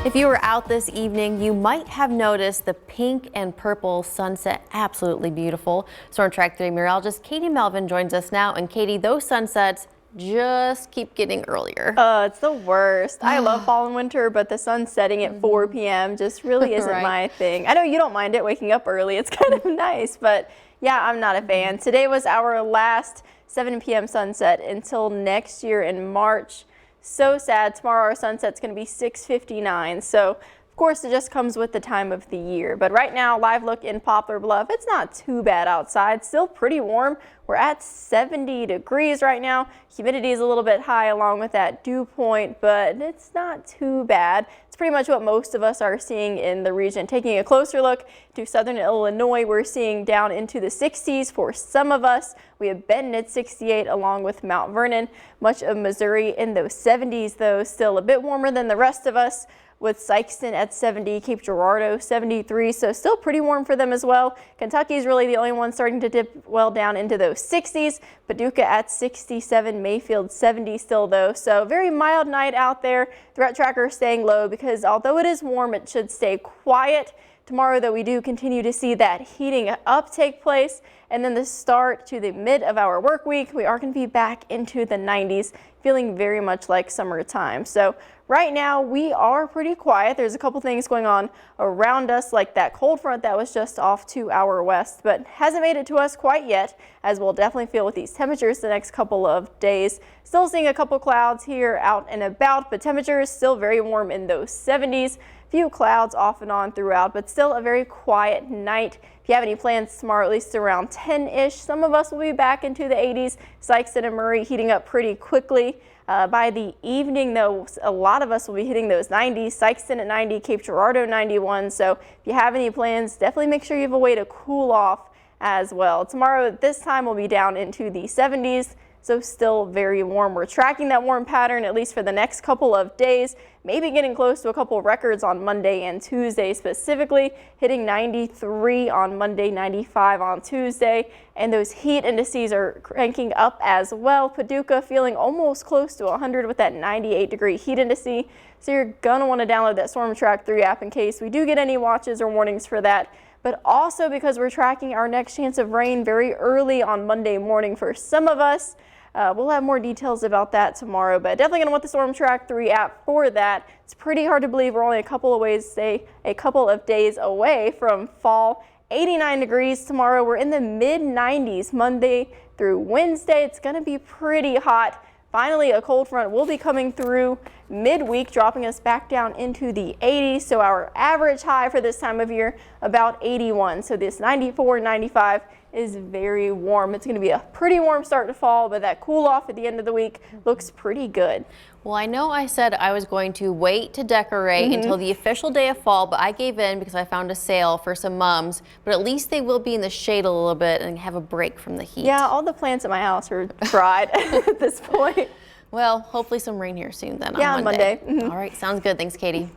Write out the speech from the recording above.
If you were out this evening, you might have noticed the pink and purple sunset. Absolutely beautiful. Storm Track 3 meteorologist Katie Melvin joins us now. And Katie, those sunsets just keep getting earlier. It's the worst. I love fall and winter, but the sun setting at 4 p.m. just really isn't Right. my thing. I know you don't mind it waking up early. It's kind of nice, but yeah, I'm not a fan. Today was our last 7 p.m. sunset until next year in March. So sad. Tomorrow our sunset's going to be 6:59. So of course it just comes with the time of the year. But right now, live look in Poplar Bluff. It's not too bad outside. Still pretty warm. We're at 70 degrees right now. Humidity is a little bit high along with that dew point, but it's not too bad. It's pretty much what most of us are seeing in the region. Taking a closer look to southern Illinois, we're seeing down into the 60s for some of us. We have Benton at 68 along with Mount Vernon. Much of Missouri in those 70s, though, still a bit warmer than the rest of us, with Sikeston at 70, Cape Girardeau 73, so still pretty warm for them as well. Kentucky is really the only one starting to dip well down into those 60s. Paducah at 67, Mayfield 70 still though, so very mild night out there. Threat tracker staying low because although it is warm, it should stay quiet. Tomorrow, though, we do continue to see that heating up take place, and then the start to the mid of our work week, we are going to be back into the 90s, feeling very much like summertime. So right now we are pretty quiet. There's a couple things going on around us, like that cold front that was just off to our west, but hasn't made it to us quite yet, as we'll definitely feel with these temperatures the next couple of days. Still seeing a couple clouds here out and about, but temperatures still very warm in those 70s. Few clouds off and on throughout, but still a very quiet night. If you have any plans tomorrow, at least around 10-ish, some of us will be back into the 80s. Sikeston and Murray heating up pretty quickly. By the evening, though, a lot of us will be hitting those 90s. Sikeston at 90, Cape Girardeau 91. So if you have any plans, definitely make sure you have a way to cool off as well. Tomorrow at this time, we'll be down into the 70s. So still very warm. We're tracking that warm pattern at least for the next couple of days, maybe getting close to a couple records on Monday and Tuesday specifically, hitting 93 on Monday, 95 on Tuesday, and those heat indices are cranking up as well. Paducah feeling almost close to 100 with that 98-degree heat index. So you're going to want to download that Storm Track 3 app in case we do get any watches or warnings for that. But also because we're tracking our next chance of rain very early on Monday morning for some of us. We'll have more details about that tomorrow, but definitely going to want the Storm Track 3 app for that. It's pretty hard to believe we're only a couple of days away from fall. 89 degrees tomorrow. We're in the mid-90s Monday through Wednesday. It's going to be pretty hot. Finally, a cold front will be coming through midweek, dropping us back down into the 80s. So our average high for this time of year, about 81. So this 94, 95 is very warm. It's going to be a pretty warm start to fall, but that cool off at the end of the week looks pretty good. Well, I know I said I was going to wait to decorate until the official day of fall, but I gave in because I found a sale for some mums. But at least they will be in the shade a little bit and have a break from the heat. Yeah, all the plants at my house are dried at this point. Well, hopefully some rain here soon then on Monday. All right, sounds good. Thanks, Katie.